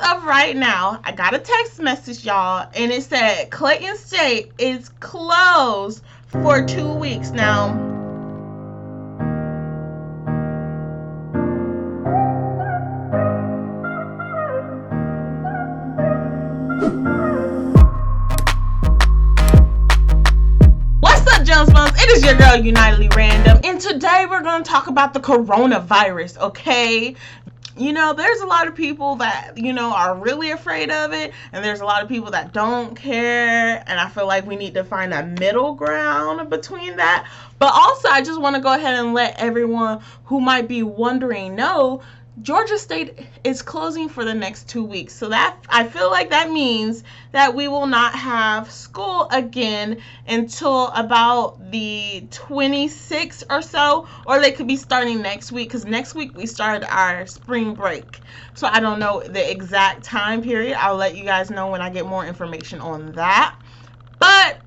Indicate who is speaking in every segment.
Speaker 1: of right now, I got a text message, y'all, and it said Clayton State is closed for 2 weeks. Now, what's up, Jones Bones? It is your girl, Unitedly Random, and today we're going to talk about the coronavirus, okay? There's a lot of people that, are really afraid of it, and there's a lot of people that don't care, and I feel like we need to find a middle ground between that. But also, I just want to go ahead and let everyone who might be wondering know Georgia State is closing for the next 2 weeks. So that, I feel like that means that we will not have school again until about the 26th or so, or they could be starting next week, because next week we start our spring break. So I don't know the exact time period. I'll let you guys know when I get more information on that. But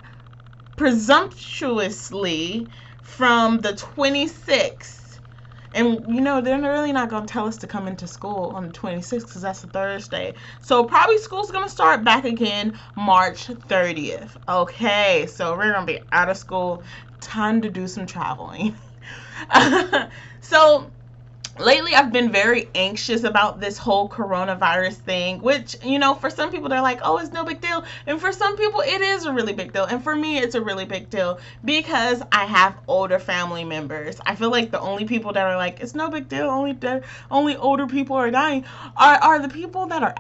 Speaker 1: presumptuously, from the 26th, and, they're really not going to tell us to come into school on the 26th because that's a Thursday. So probably school's going to start back again March 30th. Okay, so we're going to be out of school. Time to do some traveling. So lately I've been very anxious about this whole coronavirus thing, which, for some people they're like, oh, it's no big deal. And for some people it is a really big deal. And for me, it's a really big deal because I have older family members. I feel like the only people that are like, it's no big deal, only older people are dying, are the people that are,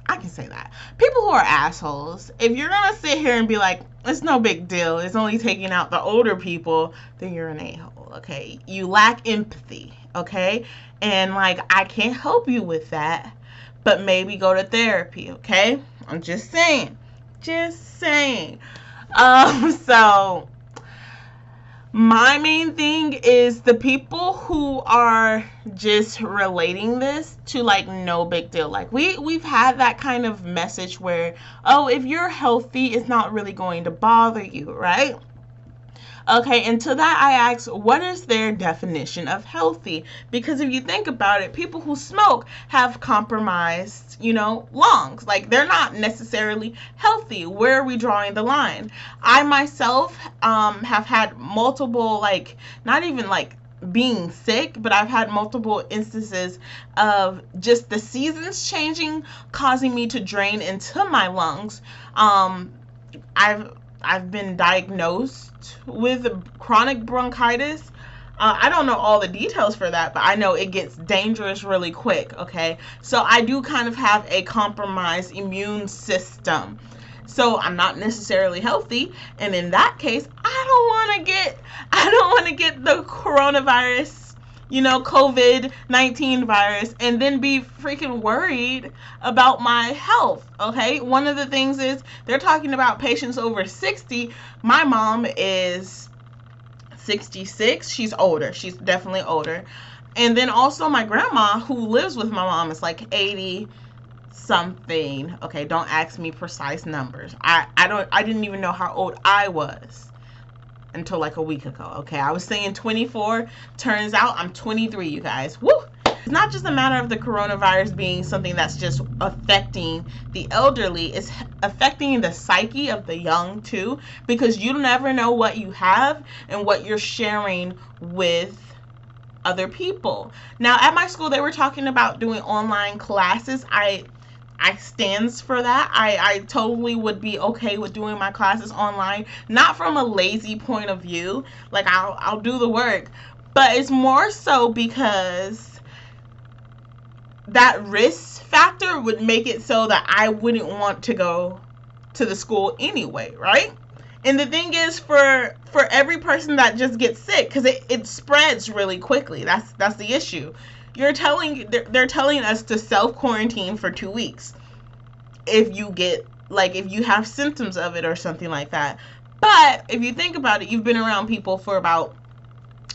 Speaker 1: I can say that, people who are assholes. If you're gonna sit here and be like, it's no big deal, it's only taking out the older people, then you're an a-hole. Okay, you lack empathy, okay? And I can't help you with that, but maybe go to therapy, okay? I'm just saying. So my main thing is the people who are just relating this to no big deal. We've had that kind of message where, oh, if you're healthy, it's not really going to bother you, right? Okay, and to that I ask, what is their definition of healthy? Because if you think about it, people who smoke have compromised, lungs. They're not necessarily healthy. Where are we drawing the line? I myself have had multiple, not even being sick, but I've had multiple instances of just the seasons changing, causing me to drain into my lungs. I've been diagnosed with chronic bronchitis. I don't know all the details for that, but I know it gets dangerous really quick, okay? So I do kind of have a compromised immune system. So I'm not necessarily healthy, and in that case, I don't want to get the coronavirus, COVID-19 virus, and then be freaking worried about my health, okay? One of the things is they're talking about patients over 60. My mom is 66. She's older. She's definitely older. And then also my grandma, who lives with my mom, is 80 something. Okay, don't ask me precise numbers. I didn't even know how old I was until a week ago. Okay, I was saying 24. Turns out I'm 23, you guys. Woo! It's not just a matter of the coronavirus being something that's just affecting the elderly. It's affecting the psyche of the young too, because you never know what you have and what you're sharing with other people. Now, at my school, they were talking about doing online classes. I stands for that. I totally would be okay with doing my classes online, not from a lazy point of view. I'll do the work, but it's more so because that risk factor would make it so that I wouldn't want to go to the school anyway, right? And the thing is, for every person that just gets sick, because it spreads really quickly. That's the issue. They're telling us to self-quarantine for 2 weeks if you get, if you have symptoms of it or something like that. But if you think about it, you've been around people for about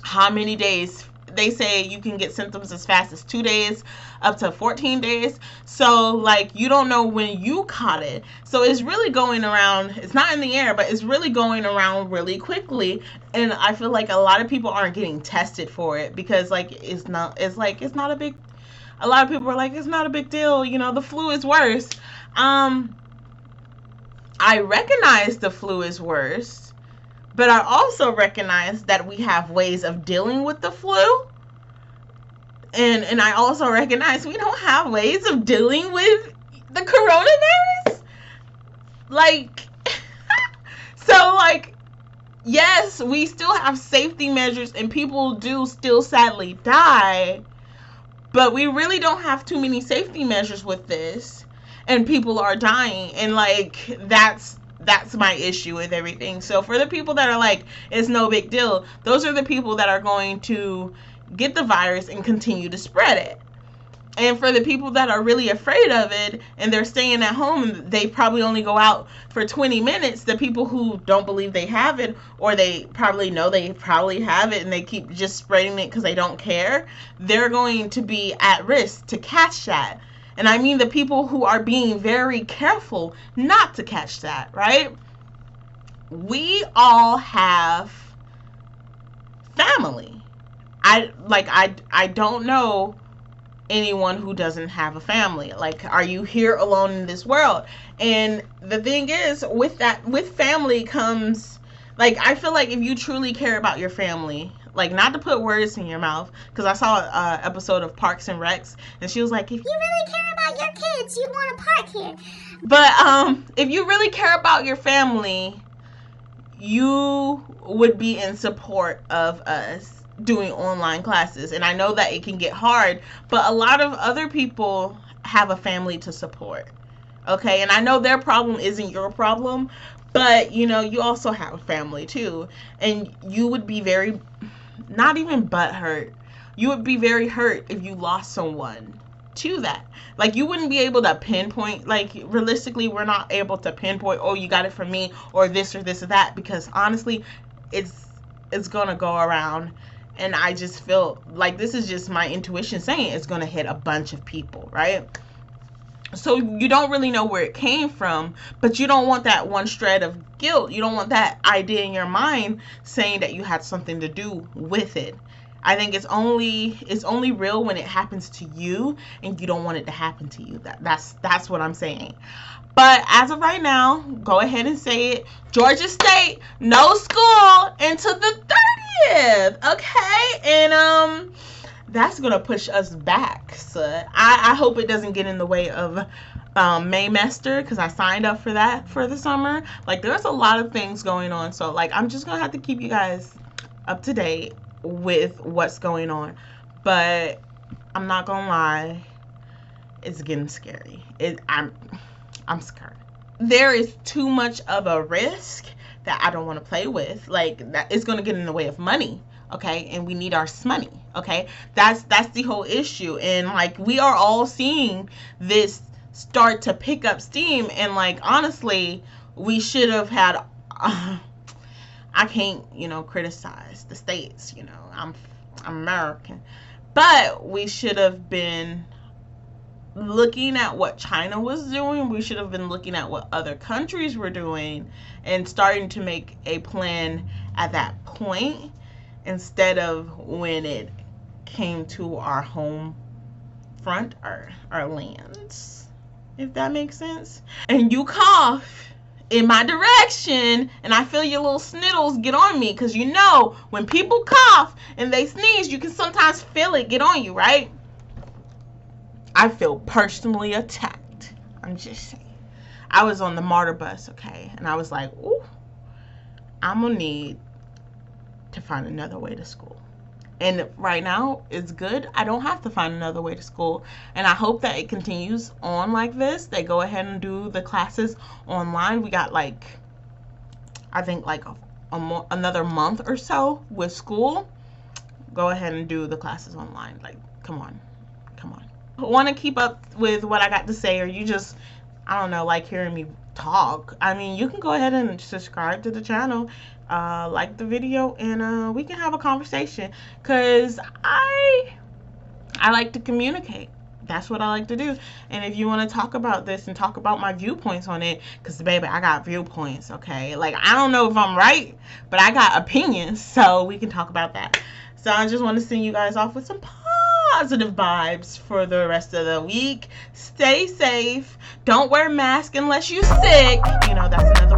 Speaker 1: how many days? They say you can get symptoms as fast as 2 days up to 14 days. So you don't know when you caught it. So it's really going around. It's not in the air, but it's really going around really quickly. And I feel like a lot of people aren't getting tested for it because it's not a big A lot of people are like, it's not a big deal. You know, the flu is worse. I recognize the flu is worse, but I also recognize that we have ways of dealing with the flu. And I also recognize we don't have ways of dealing with the coronavirus. Like, so like, yes, we still have safety measures and people do still sadly die, but we really don't have too many safety measures with this, and people are dying, and like, that's my issue with everything. So for the people that are like, it's no big deal, those are the people that are going to get the virus and continue to spread it. And for the people that are really afraid of it and they're staying at home and they probably only go out for 20 minutes, the people who don't believe they have it, or they probably know they probably have it and they keep just spreading it because they don't care, they're going to be at risk to catch that. And I mean the people who are being very careful not to catch that, right? We all have family. I don't know anyone who doesn't have a family. Like, are you here alone in this world? And the thing is, with family comes, like, I feel like if you truly care about your family, like, not to put words in your mouth, because I saw an episode of Parks and Recs, and she was like, if you really care about your kids, you'd want to park here. But if you really care about your family, you would be in support of us doing online classes. And I know that it can get hard, but a lot of other people have a family to support. Okay, and I know their problem isn't your problem, but you know, you also have a family too, and you would be very, not even butthurt, you would be very hurt if you lost someone to that. Like, you wouldn't be able to pinpoint, like, realistically, we're not able to pinpoint, oh, you got it from me, or this or that, because honestly, it's gonna go around. And I just feel like this is just my intuition saying it's going to hit a bunch of people, right? So you don't really know where it came from, but you don't want that one shred of guilt. You don't want that idea in your mind saying that you had something to do with it. I think it's only real when it happens to you and you don't want it to happen to you. That's what I'm saying. But as of right now, go ahead and say it. Georgia State, no school until the 30th. Okay? And that's gonna push us back. So I hope it doesn't get in the way of Maymester, because I signed up for that for the summer. Like, there's a lot of things going on. So like, I'm just gonna have to keep you guys up to date with what's going on. But I'm not gonna lie, it's getting scary. I'm scared. There is too much of a risk that I don't want to play with. Like, that is going to get in the way of money, okay? And we need our money, okay? That's the whole issue. And like, we are all seeing this start to pick up steam. And like, honestly, we should have had. I can't, criticize the states. I'm American, but we should have been looking at what China was doing. We should have been looking at what other countries were doing and starting to make a plan at that point, instead of when it came to our home front, our lands, if that makes sense. And you cough in my direction and I feel your little snittles get on me, because when people cough and they sneeze, you can sometimes feel it get on you, right? I feel personally attacked. I'm just saying. I was on the MARTA bus, okay? And I was like, ooh, I'm going to need to find another way to school. And right now, it's good. I don't have to find another way to school. And I hope that it continues on like this. They go ahead and do the classes online. We got I think another month or so with school. Go ahead and do the classes online. Like, come on. Want to keep up with what I got to say, or you just, I don't know, like hearing me talk, I mean, you can go ahead and subscribe to the channel, like the video, and we can have a conversation, because I like to communicate. That's what I like to do. And if you want to talk about this and talk about my viewpoints on it, because baby, I got viewpoints, okay? Like, I don't know if I'm right, but I got opinions, so we can talk about that. So I just want to send you guys off with some positive vibes for the rest of the week. Stay safe. Don't wear a mask unless you're sick. You know, that's another